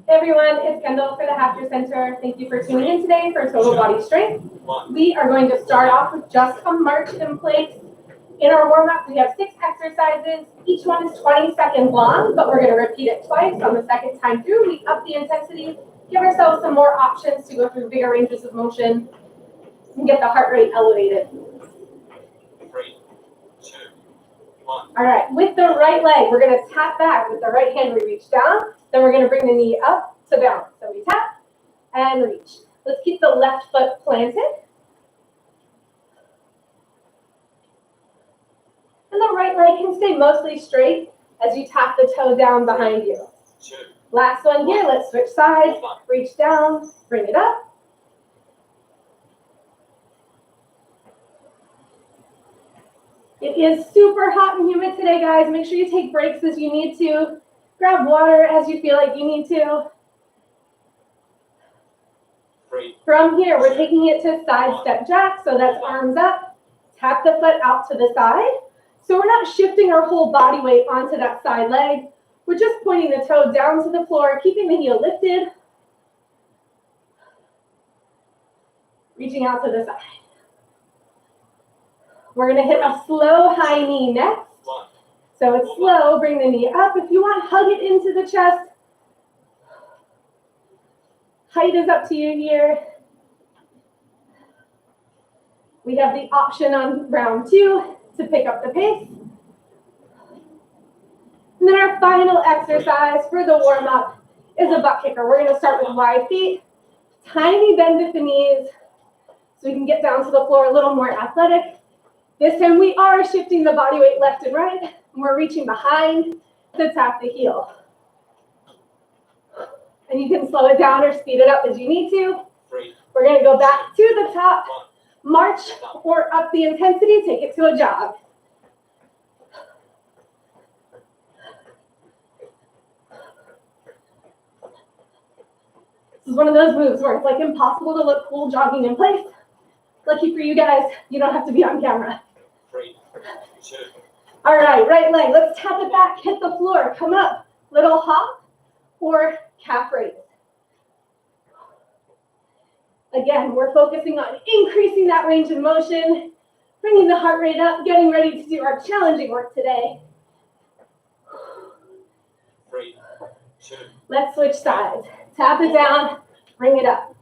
Everyone, it's Kendall for the Hafter Center. Thank you for tuning in today for Total Body Strength. We are going to start off with just a march in place. In our warm-up, we have 6 exercises. Each one is 20 seconds long, but we're going to repeat it twice. On the second time through, we up the intensity, give ourselves some more options to go through bigger ranges of motion and get the heart rate elevated. 3, 2, 1. All right, with the right leg, we're going to tap back. With the right hand, we reach down. Then we're going to bring the knee up to bounce. So we tap and reach. Let's keep the left foot planted. And the right leg can stay mostly straight as you tap the toe down behind you. 2. Last one here, let's switch sides. Reach down, bring it up. It is super hot and humid today, guys. Make sure you take breaks as you need to. Grab water as you feel like you need to. 3. From here, we're taking it to side step jack. So that's arms up. Tap the foot out to the side. So we're not shifting our whole body weight onto that side leg. We're just pointing the toe down to the floor, keeping the heel lifted. Reaching out to the side. We're going to hit a slow high knee next. So it's slow. Bring the knee up. If you want, hug it into the chest. Height is up to you here. We have the option on round 2 to pick up the pace. And then our final exercise for the warm-up is a butt kicker. We're going to start with wide feet. Tiny bend at the knees so we can get down to the floor a little more athletic. This time we are shifting the body weight left and right, and we're reaching behind to tap the heel. And you can slow it down or speed it up as you need to. 3. We're going to go back to the top, march or up the intensity, take it to a jog. This is one of those moves where it's like impossible to look cool jogging in place. Lucky for you guys, you don't have to be on camera. 3, 2. All right, right leg. Let's tap it back, hit the floor, come up. Little hop or calf raise. Again, we're focusing on increasing that range of motion, bringing the heart rate up, getting ready to do our challenging work today. 3, 2. Let's switch sides. Tap it down, bring it up.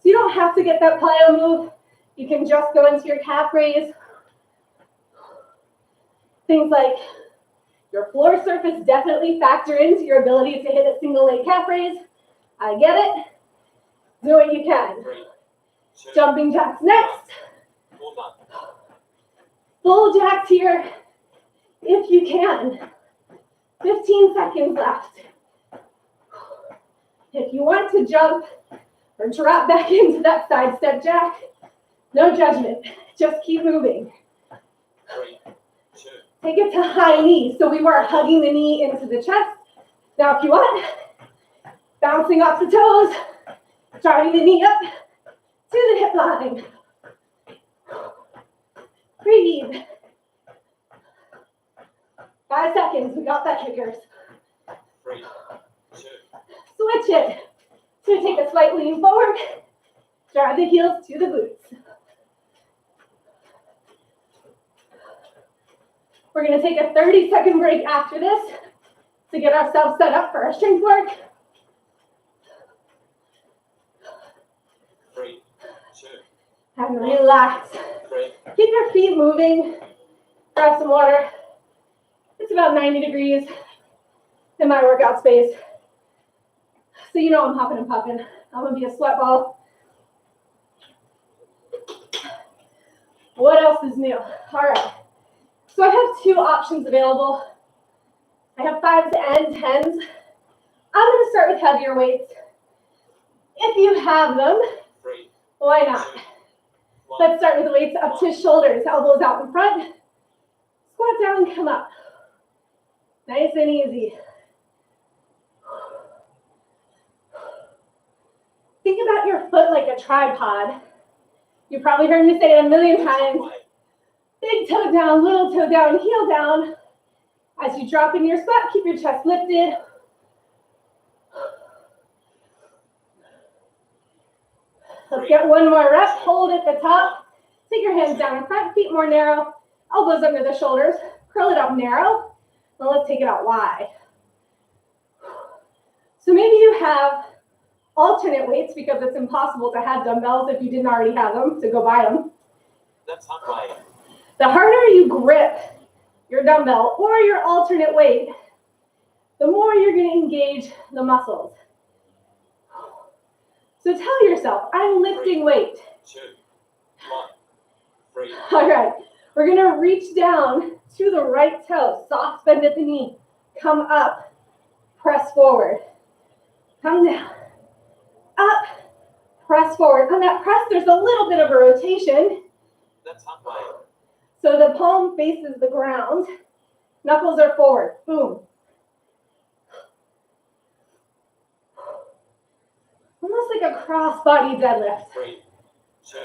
So you don't have to get that plyo move. You can just go into your calf raise. Things like your floor surface definitely factor into your ability to hit a single leg calf raise. I get it. Do what you can. 3, 2. Jumping jacks next. 4. Full jacks here if you can. 15 seconds left. If you want to jump or drop back into that side step jack, no judgment. Just keep moving. 3, 2. Take it to high knee. So we were hugging the knee into the chest. Now if you want, bouncing off the toes, driving the knee up to the hip line. Breathe. 5 seconds. We got that, kickers. 3, 2. Switch it. So take a slight lean forward. Drive the heels to the glutes. We're going to take a 30-second break after this to get ourselves set up for our strength work. 3, 2. And relax. 3. Keep your feet moving. Grab some water. It's about 90 degrees in my workout space. So you know I'm hopping and popping. I'm going to be a sweat ball. What else is new? All right. So I have 2 options available. I have 5s and 10s. I'm going to start with heavier weights. If you have them, 3, why not? 2, 1. Let's start with the weights up to shoulders, elbows out in front. Squat down, come up. Nice and easy. Think about your foot like a tripod. You probably heard me say it a million times. Big toe down, little toe down, heel down. As you drop in your squat, keep your chest lifted. Let's get one more rep. Hold at the top. Take your hands down in front, feet more narrow, elbows under the shoulders. Curl it up narrow. Now let's take it out wide. So maybe you have alternate weights because it's impossible to have dumbbells if you didn't already have them, so go buy them. That's not right. The harder you grip your dumbbell or your alternate weight, the more you're going to engage the muscles. So tell yourself, I'm lifting weight. 2, 1, 3. All right, we're going to reach down to the right toe, soft bend at the knee, come up, press forward, come down, up, press forward. On that press, there's a little bit of a rotation. That's not right. So the palm faces the ground, knuckles are forward, boom. Almost like a cross-body deadlift. 3, 2.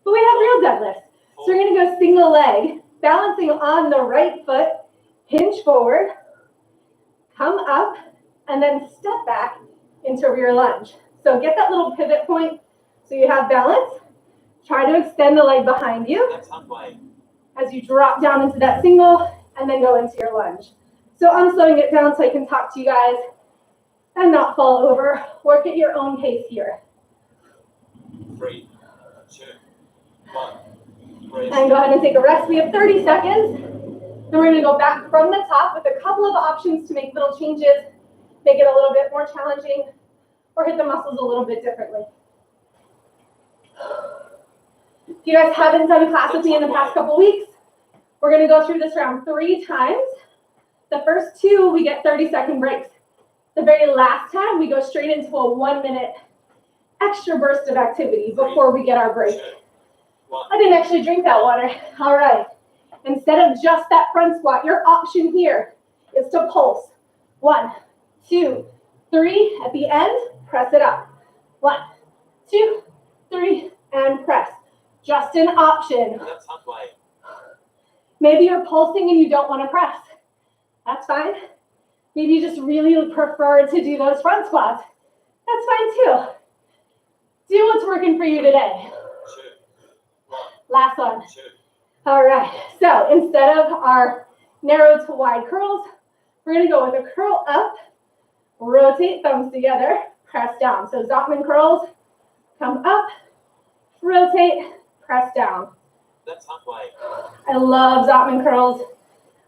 But we have real deadlifts. So we're going to go single leg, balancing on the right foot, hinge forward, come up, and then step back into rear lunge. So get that little pivot point so you have balance. Try to extend the leg behind you That's not right. as you drop down into that single and then go into your lunge. So I'm slowing it down so I can talk to you guys and not fall over. Work at your own pace here. 3, 2, 1. Raise. And go ahead and take a rest. We have 30 seconds. Then we're going to go back from the top with a couple of options to make little changes, make it a little bit more challenging, or hit the muscles a little bit differently. If you guys haven't done a class with me in the past couple weeks, we're going to go through this round 3 times. The first 2, we get 30-second breaks. The very last time, we go straight into a 1-minute extra burst of activity before we get our break. 2, 1. I didn't actually drink that water. All right. Instead of just that front squat, your option here is to pulse. 1, 2, 3. At the end, press it up. 1, 2, 3, and press. Just an option. That's not right. Maybe you're pulsing and you don't want to press. That's fine. Maybe you just really prefer to do those front squats. That's fine too. Do what's working for you today. 2, 1, Last one. 2. All right. So instead of our narrow to wide curls, we're going to go with a curl up, rotate thumbs together, press down. So Zottman curls, come up, rotate, press down. That's not right. I love Zottman curls.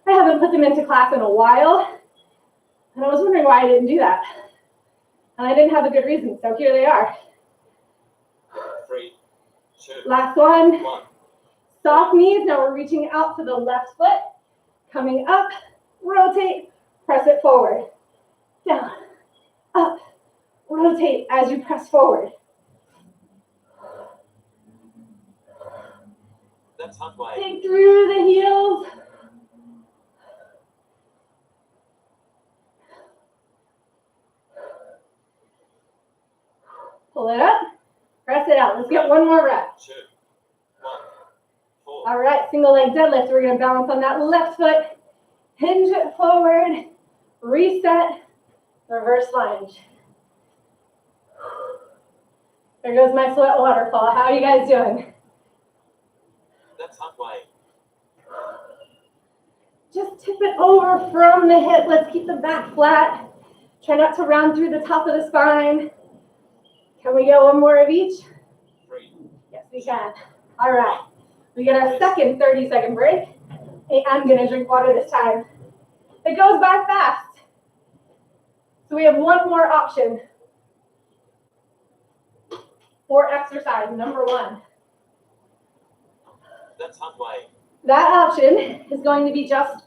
I haven't put them into class in a while, and I was wondering why I didn't do that. And I didn't have a good reason, so here they are. 3, 2, Last one. 1. Soft knees. Now we're reaching out to the left foot, coming up, rotate, press it forward, down, up, rotate as you press forward. That's not right. Dig through the heels. Pull it up, press it out. Let's get one more rep. 2, 1, 4. All right, single leg deadlift. We're going to balance on that left foot, hinge it forward, reset, reverse lunge. There goes my sweat waterfall. How are you guys doing? That's not right. Just tip it over from the hip. Let's keep the back flat. Try not to round through the top of the spine. Can we get one more of each? 3. Yes, we can. All right. We get our second 30-second break. Hey, I'm going to drink water this time. It goes by fast. So we have one more option for exercise, number 1. That's not right. That option is going to be just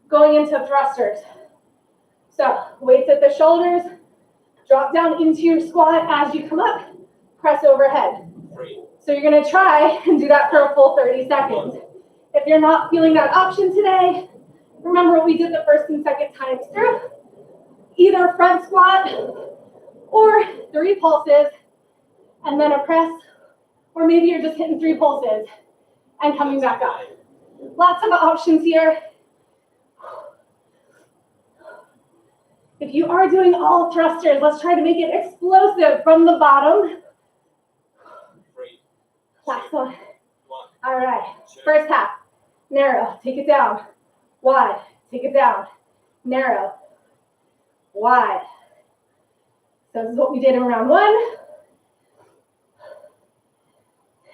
going into thrusters. So weights at the shoulders, drop down into your squat as you come up, press overhead. 3. So you're going to try and do that for a full 30 seconds. If you're not feeling that option today, remember what we did the first and second times through. Either front squat or 3 pulses and then a press, or maybe you're just hitting 3 pulses and coming back up. Lots of options here. If you are doing all thrusters, let's try to make it explosive from the bottom. Last one. 1, All right. 2, First half. Narrow. Take it down. Wide. Take it down. Narrow. Wide. So this is what we did in round 1.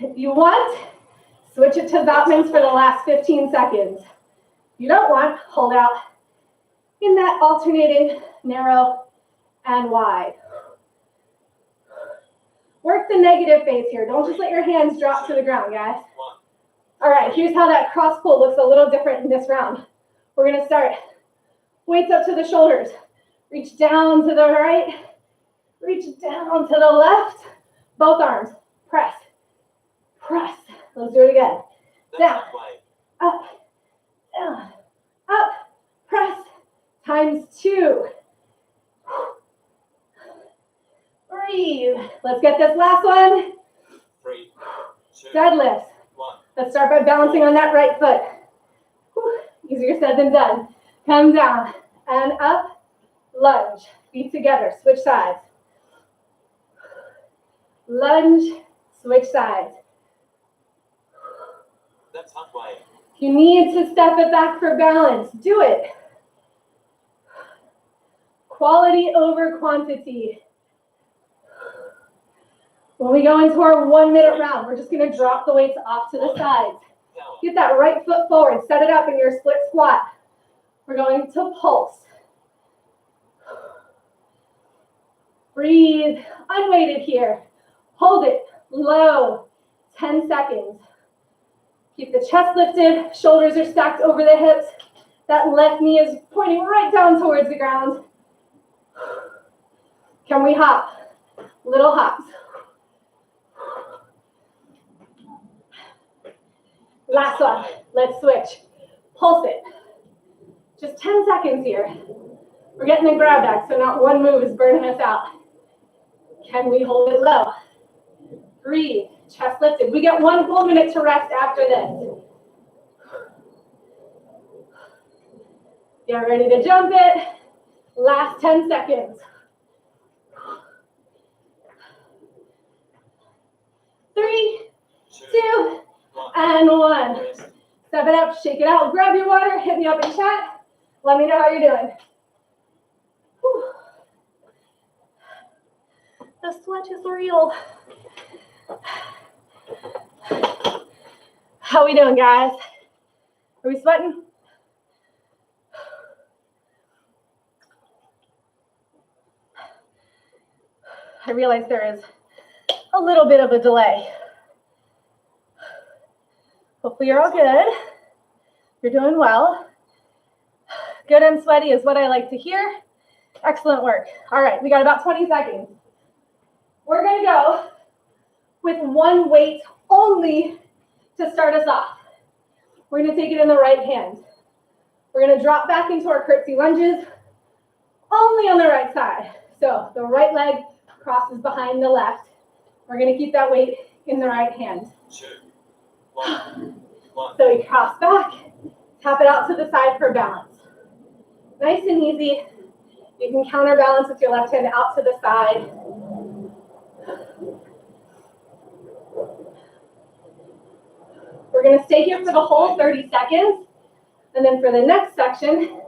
If you want, switch it to Zottman's for the last 15 seconds. If you don't want, hold out in that alternating narrow and wide. Work the negative phase here. Don't just let your hands drop to the ground, guys. 1, All right, here's how that cross pull looks a little different in this round. We're gonna start weights up to the shoulders. Reach down to the right, reach down to the left. Both arms, press, press. Let's do it again. that's Down. not right. Up, down, up, press, times 2. Breathe. Let's get this last one. 3, 2, Deadlifts. 1, Let's start by balancing on that right foot. Whew, easier said than done. Come down and up, lunge. Feet together, switch sides. Lunge, switch sides. that's not right. If you need to step it back for balance, do it. Quality over quantity. When we go into our 1-minute round, we're just gonna drop the weights off to the sides. Power. Get that right foot forward, set it up in your split squat. We're going to pulse. Breathe, unweighted here. Hold it low, 10 seconds. Keep the chest lifted, shoulders are stacked over the hips. That left knee is pointing right down towards the ground. Can we hop? Little hops. Last one, let's switch. Pulse it. Just 10 seconds here. We're getting the grab back, so not one move is burning us out. Can we hold it low? Breathe, chest lifted. We get 1 full minute to rest after this. Get ready to jump it. Last 10 seconds. 3, 2, 1, and 1. rest. Step it up, shake it out, grab your water, hit me up in chat. Let me know how you're doing. Whew. The sweat is real. How we doing, guys? Are we sweating? I realize there is a little bit of a delay. Hopefully you're all good. You're doing well. Good and sweaty is what I like to hear. Excellent work. All right, we got about 20 seconds. We're gonna go with 1 weight only to start us off. We're gonna take it in the right hand. We're gonna drop back into our curtsy lunges, only on the right side. So the right leg crosses behind the left. We're gonna keep that weight in the right hand. 2, 1, 1. So we cross back, tap it out to the side for balance. Nice and easy. You can counterbalance with your left hand out to the side. We're gonna stay here for the whole 30 seconds. And then for the next section,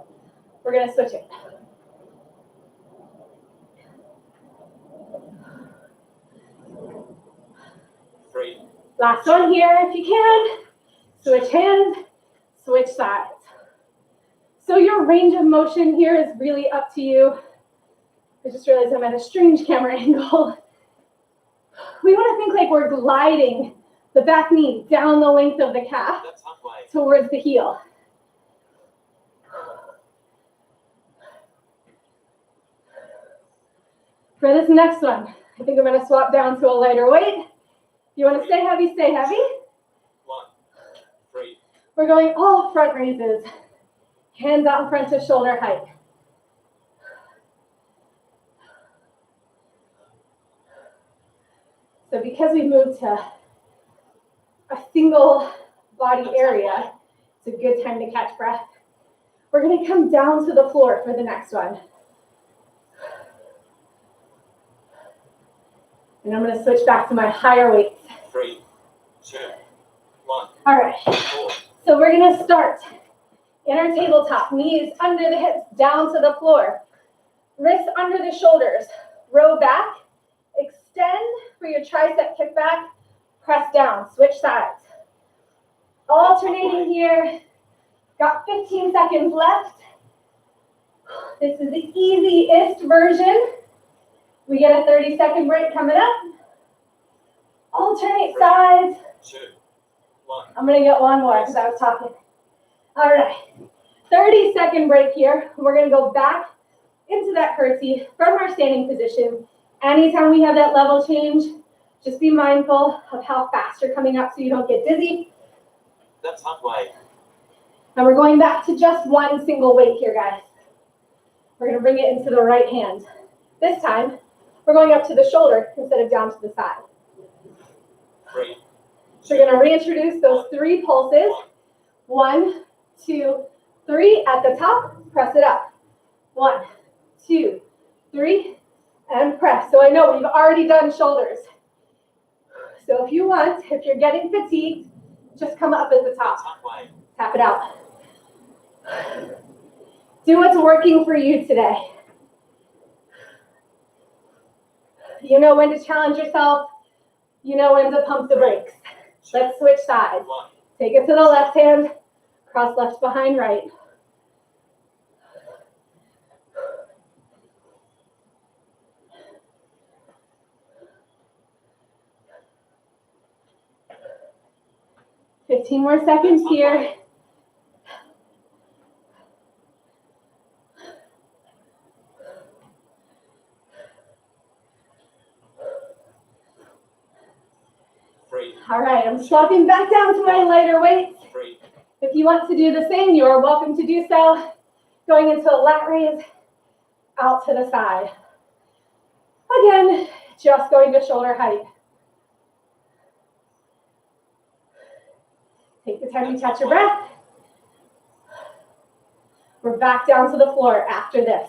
we're gonna switch it. Three. Last one here, if you can. Switch hands, switch sides. So your range of motion here is really up to you. I just realized I'm at a strange camera angle. We want to think like we're gliding the back knee down the length of the calf That's halfway. towards the heel. For this next one, I think I'm going to swap down to a lighter weight. You want to stay heavy, stay heavy. 1, 3. We're going all front raises. Hands out in front to shoulder height. So because we moved to a single body area, it's a good time to catch breath. We're going to come down to the floor for the next one. And I'm going to switch back to my higher weights. 3, 2, 1, All right. 4, So we're gonna start in our tabletop. Knees under the hips, down to the floor. Wrists under the shoulders. Row back. Extend for your tricep kickback. Press down. Switch sides. Alternating here. Got 15 seconds left. This is the easiest version. We get a 30-second break coming up. Alternate sides. 2, 1. I'm gonna get one more because I was talking. All right, 30-second break here. We're gonna go back into that curtsy from our standing position. Anytime we have that level change, just be mindful of how fast you're coming up so you don't get dizzy. That's halfway. And we're going back to just one single weight here, guys. We're gonna bring it into the right hand. This time, we're going up to the shoulder instead of down to the side. 3, So we're gonna reintroduce those 3 pulses. 1, 2, 3 at the top, press it up. 1, 2, 3, and press. So I know we've already done shoulders. So if you want, if you're getting fatigued, just come up at the That's top. halfway. Tap it out. Do what's working for you today. You know when to challenge yourself. You know when to pump the brakes. Let's switch sides. 1, Take it to the left hand. Cross left behind right. Fifteen more seconds here. All right, I'm swapping back down to my lighter weights. 3, If you want to do the same, you are welcome to do so. Going into a lat raise, out to the side. Again, just going to shoulder height. Take the time to catch your breath. We're back down to the floor after this.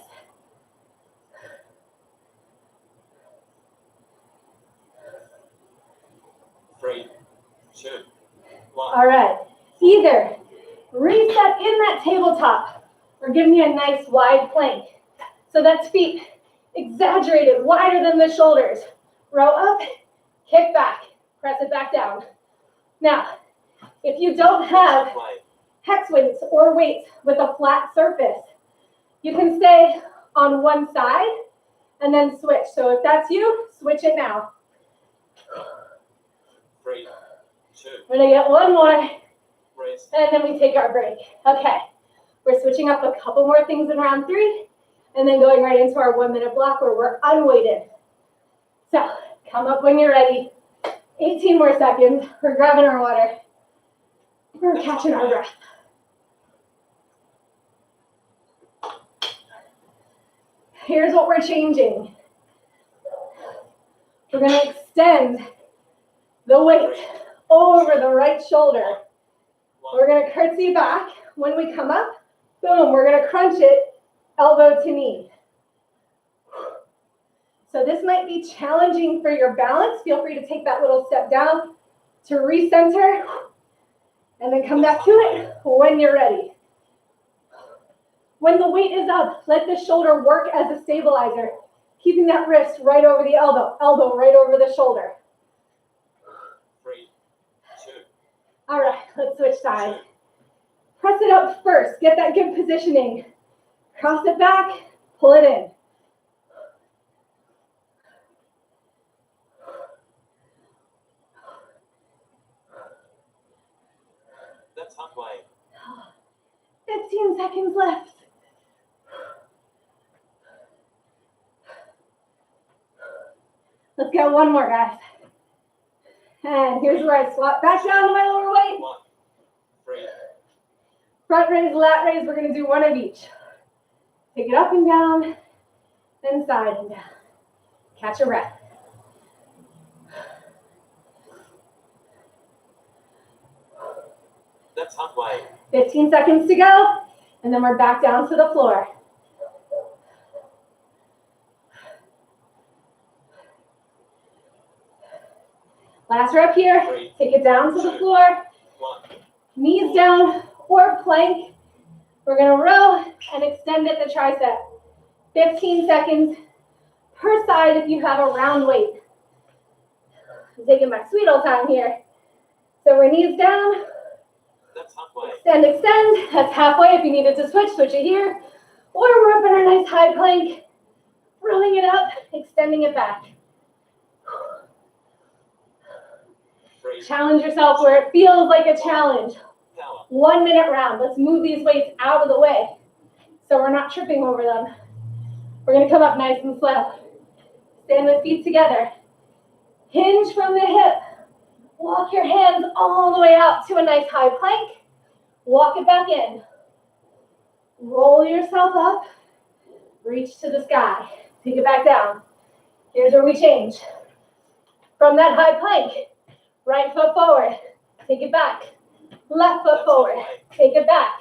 Three, 2, 1. All right, either reset in that tabletop or give me a nice wide plank. So that's feet exaggerated, wider than the shoulders. Row up, kick back, press it back down. Now, if you don't have Halfway. hex weights or weights with a flat surface, you can stay on one side and then switch. So if that's you, switch it now. 3, 2, We're gonna get one more. rest. And then we take our break. Okay, we're switching up a couple more things in round 3, and then going right into our 1-minute block where we're unweighted. So come up when you're ready. 18 more seconds. We're grabbing our water. We're catching our breath. Here's what we're changing. We're gonna extend the weight over the right shoulder. We're gonna curtsy back. When we come up, boom, we're gonna crunch it, elbow to knee. So this might be challenging for your balance. Feel free to take that little step down to recenter, and then come back to it when you're ready. When the weight is up, let the shoulder work as a stabilizer, keeping that wrist right over the elbow right over the shoulder. 3, 2, All right, let's switch sides. Press it up first. Get that good positioning. Cross it back, pull it in. that's halfway. 15 seconds left. Let's get one more, guys. And here's where I swap back down to my lower weight. 1, 3, Front raise, lat raise, we're gonna do one of each. Take it up and down, then side and down. Catch your breath. that's halfway. 15 seconds to go, and then we're back down to the floor. Last rep here. 3, Take it down to the floor. 1. Knees down or plank. We're gonna row and extend at the tricep. 15 seconds per side if you have a round weight. I'm taking my sweet old time here. So we're knees down. That's halfway. Extend, extend. That's halfway. If you needed to switch, switch it here. Or we're up in our nice high plank. Rolling it up, extending it back. 3, Challenge yourself where it feels like a challenge. power. 1 minute round. Let's move these weights out of the way so we're not tripping over them. We're gonna come up nice and slow. Stand the feet together. Hinge from the hip. Walk your hands all the way out to a nice high plank. Walk it back in. Roll yourself up. Reach to the sky. Take it back down. Here's where we change. From that high plank, right foot forward. Take it back. Left foot forward. Take it back.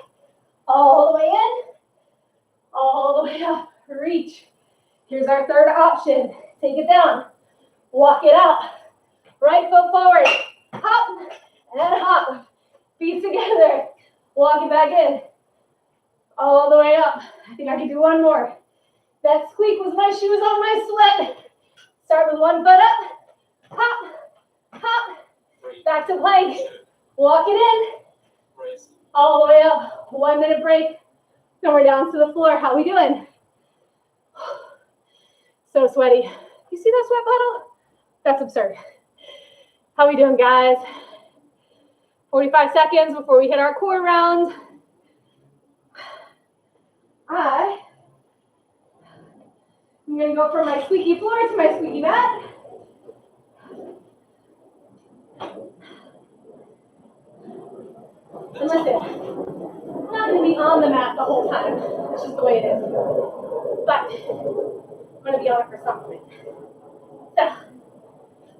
All the way in. All the way up. Reach. Here's our third option. Take it down. Walk it out. Right foot forward. Hop and hop. Feet together. Walk it back in. All the way up. I think I can do one more. That squeak was my shoes on my sweat. Start with one foot up. Hop. Hop. 3, Back to plank. 2, Walk it in. rest. All the way up. 1 minute break. Then we're down to the floor. How we doing? So sweaty. You see that sweat puddle? That's absurd. How we doing, guys? 45 seconds before we hit our core round. I'm gonna go from my squeaky floor to my squeaky mat. And listen, I'm not gonna be on the mat the whole time. That's just the way it is. But I'm gonna be on it for something. So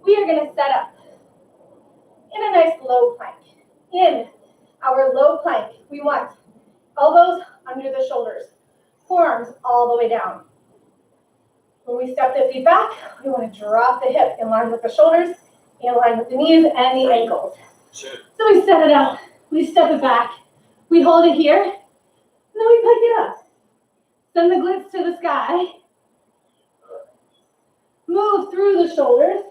we are gonna set up in a nice low plank. In our low plank, we want elbows under the shoulders, forearms all the way down. When we step the feet back, we want to drop the hip in line with the shoulders, in line with the knees and the ankles. 2, So we set it up, we step it back, we hold it here, and then we pick it up. Send the glutes to the sky. Move through the shoulders.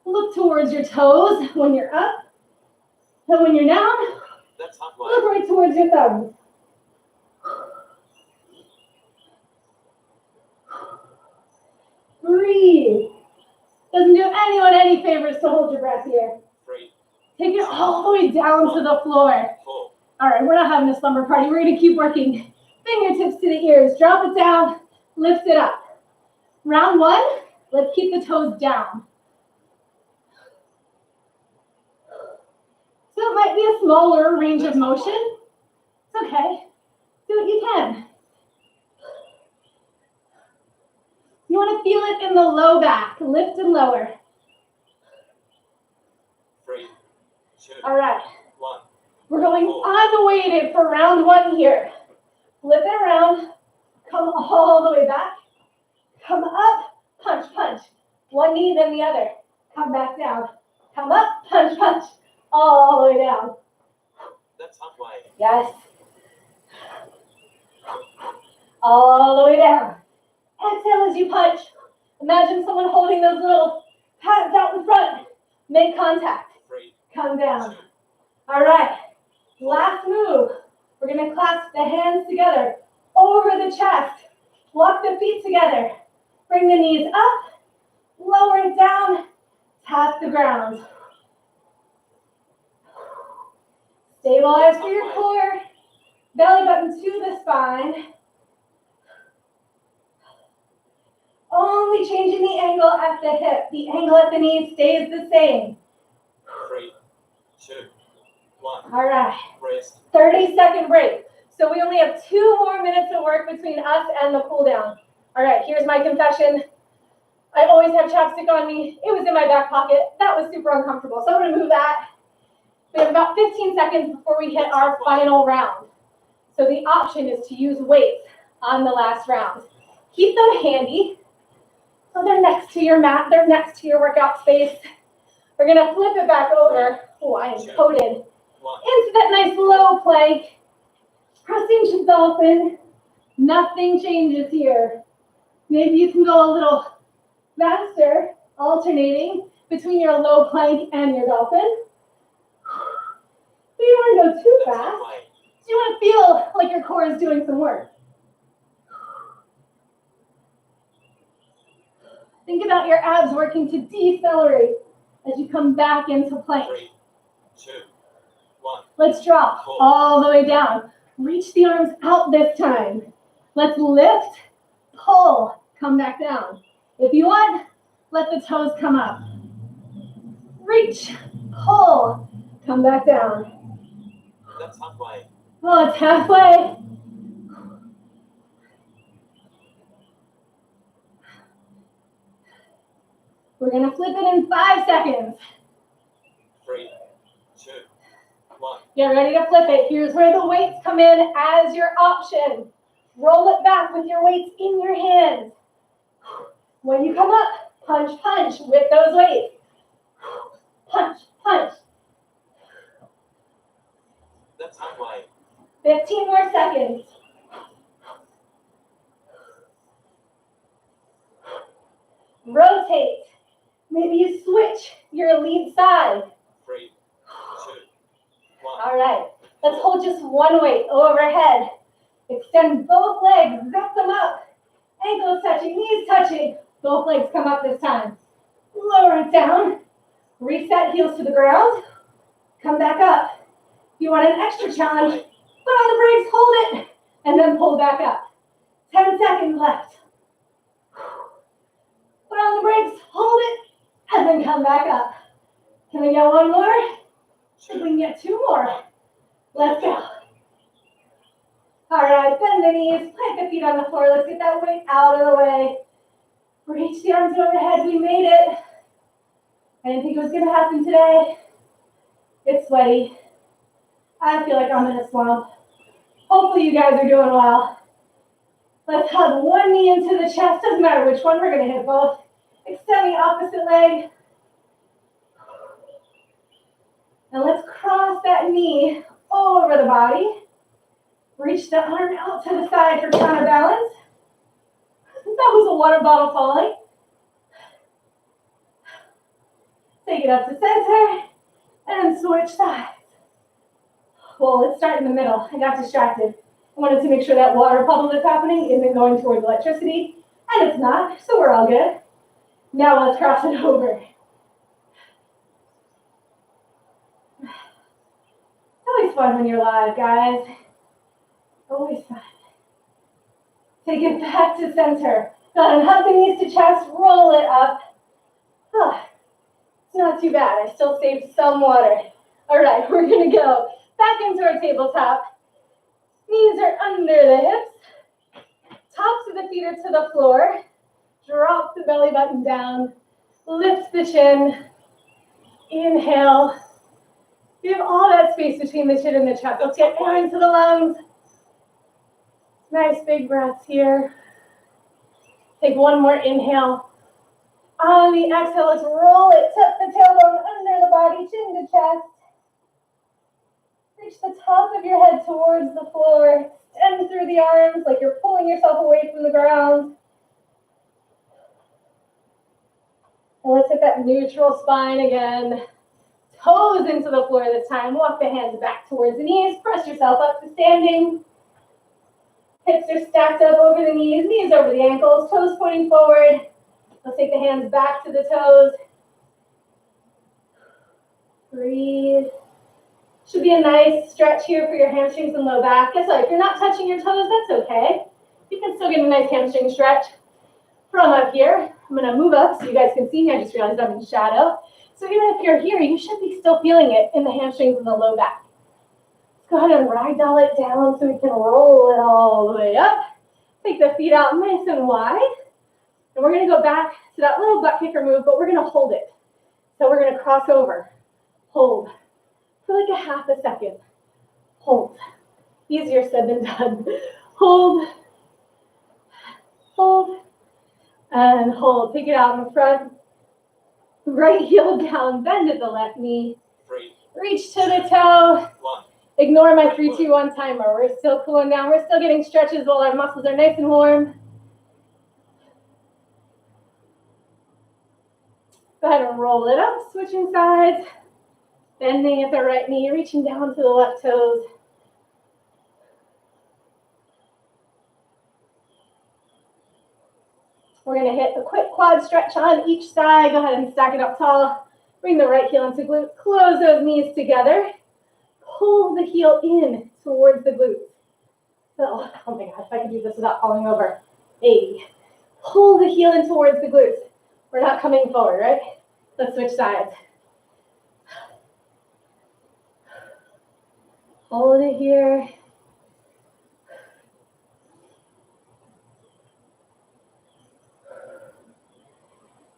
Look towards your toes when you're up. And when you're down, that's halfway. look right towards your thumbs. Breathe. Doesn't do anyone any favors to hold your breath here. 3, Take it all the way down to the floor. 4, All right, we're not having a slumber party. We're going to keep working. Fingertips to the ears. Drop it down. Lift it up. Round 1, let's keep the toes down. So it might be a smaller range of motion. It's okay. Do what you can. You want to feel it in the low back. Lift and lower. 3, 2, All right. 1. We're going unweighted for round 1 here. Flip it around. Come all the way back. Come up. Punch, punch. One knee, then the other. Come back down. Come up. Punch, punch. All the way down. That's halfway. Yes. All the way down. Exhale as you punch. Imagine someone holding those little pads out in front. Make contact. 3, Come down. 2, All right. Last move. We're going to clasp the hands together over the chest. Walk the feet together. Bring the knees up. Lower it down. Tap the ground. Stabilize through your core. Belly button to the spine. Only changing the angle at the hip. The angle at the knee stays the same. 3, 2, 1. All right. Rest. 30-second break. So we only have 2 more minutes of work between us and the cool down. All right, here's my confession. I always have chapstick on me. It was in my back pocket. That was super uncomfortable. So I'm gonna move that. We have about 15 seconds before we hit our final round. So the option is to use weights on the last round. Keep them handy. So they're next to your mat, they're next to your workout space. We're gonna flip it back over. Oh, I am coated. 1. Into that nice low plank. Pressing to dolphin. Nothing changes here. Maybe you can go a little faster, alternating between your low plank and your dolphin. So you don't want to go too That's fast. halfway. So you want to feel like your core is doing some work. Think about your abs working to decelerate as you come back into plank. 3, 2, 1. Let's drop all the way down. Reach the arms out this time. Let's lift, pull, come back down. If you want, let the toes come up. Reach, pull, come back down. That's halfway. Oh, it's halfway. We're gonna flip it in 5 seconds. 3, 2, 1. Get ready to flip it. Here's where the weights come in as your option. Roll it back with your weights in your hands. When you come up, punch, punch with those weights. Punch, punch. That's halfway. 15 more seconds. Rotate. Maybe you switch your lead side. 3, 2, 1. All right. Let's hold just one weight overhead. Extend both legs, zip them up. Ankles touching, knees touching. Both legs come up this time. Lower it down. Reset heels to the ground. Come back up. If you want an extra challenge, put on the brakes, hold it, and then pull back up. 10 seconds left. Put on the brakes, hold it, and then come back up. Can we get one more? I think we can get 2 more. Let's go. All right, bend the knees, plant the feet on the floor. Let's get that weight out of the way. Reach the arms overhead. We made it. I didn't think it was going to happen today. It's sweaty. I feel like I'm in a swamp. Hopefully you guys are doing well. Let's hug one knee into the chest. Doesn't matter which one. We're going to hit both. Extend the opposite leg. And let's cross that knee over the body. Reach the arm out to the side for counterbalance. That was a water bottle falling. Take it up to center and switch sides. Well, let's start in the middle. I got distracted. I wanted to make sure that water puddle that's happening isn't going towards electricity, and it's not, so we're all good. Now let's cross it over. It's always fun when you're live, guys. Always fun. Take it back to center. Go ahead and hug the knees to chest, roll it up. It's not too bad. I still saved some water. All right, we're gonna go back into our tabletop. Knees are under the hips. Tops of the feet are to the floor. Drop the belly button down. Lift the chin. Inhale. You have all that space between the chin and the chest. Let's get air into the lungs. Nice big breaths here. Take one more inhale. On the exhale, let's roll it. Tuck the tailbone under the body, chin to chest. Reach the top of your head towards the floor. Extend through the arms like you're pulling yourself away from the ground. And let's hit that neutral spine again. Toes into the floor this time. Walk the hands back towards the knees. Press yourself up to standing. Hips are stacked up over the knees, knees over the ankles, toes pointing forward. Let's take the hands back to the toes. Breathe. Should be a nice stretch here for your hamstrings and low back. Guess what? If you're not touching your toes, that's okay. You can still get a nice hamstring stretch. From up here, I'm going to move up so you guys can see me. I just realized I'm in shadow. So even if you're here, you should be still feeling it in the hamstrings and the low back. Let's go ahead and ragdoll it down so we can roll it all the way up. Take the feet out nice and wide. And we're going to go back to that little butt kicker move, but we're going to hold it. So we're going to cross over. Hold. For like a half a second. Hold. Easier said than done. Hold. Hold. And hold. Take it out in front. Right heel down, bend at the left knee. 3, Reach to the toe. 1. Ignore my 3, 2, 1 timer. We're still cooling down. We're still getting stretches while our muscles are nice and warm. Go ahead and roll it up, switching sides. Bending at the right knee, reaching down to the left toes. We're going to hit a quick quad stretch on each side. Go ahead and stack it up tall. Bring the right heel into glute. Close those knees together. Pull the heel in towards the glutes. So, oh my God, if I could do this without falling over. Hey. Pull the heel in towards the glutes. We're not coming forward, right? Let's switch sides. Hold it here.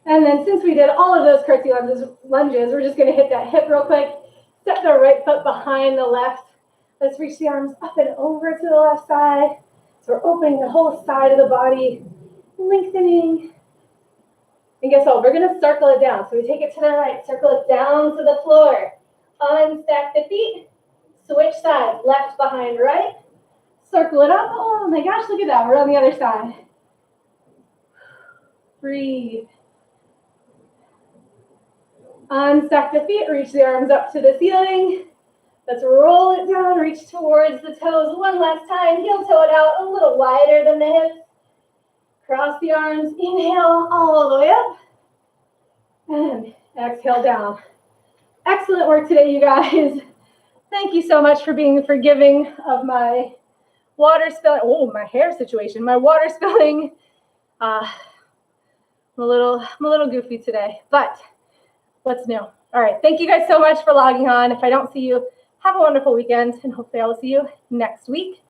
And then since we did all of those curtsy lunges, we're just going to hit that hip real quick. Step the right foot behind the left. Let's reach the arms up and over to the left side. So we're opening the whole side of the body, lengthening. And guess what? We're going to circle it down. So we take it to the right, circle it down to the floor. Unstack the feet. Switch sides, left behind right. Circle it up. Oh my gosh, look at that. We're on the other side. Breathe. Unstack the feet, reach the arms up to the ceiling. Let's roll it down, reach towards the toes one last time. Heel toe it out a little wider than the hips. Cross the arms, inhale all the way up. And exhale down. Excellent work today, you guys. Thank you so much for being forgiving of my water spilling. Oh, my hair situation. My water spilling. I'm a little goofy today, but what's new? All right. Thank you guys so much for logging on. If I don't see you, have a wonderful weekend, and hopefully I will see you next week.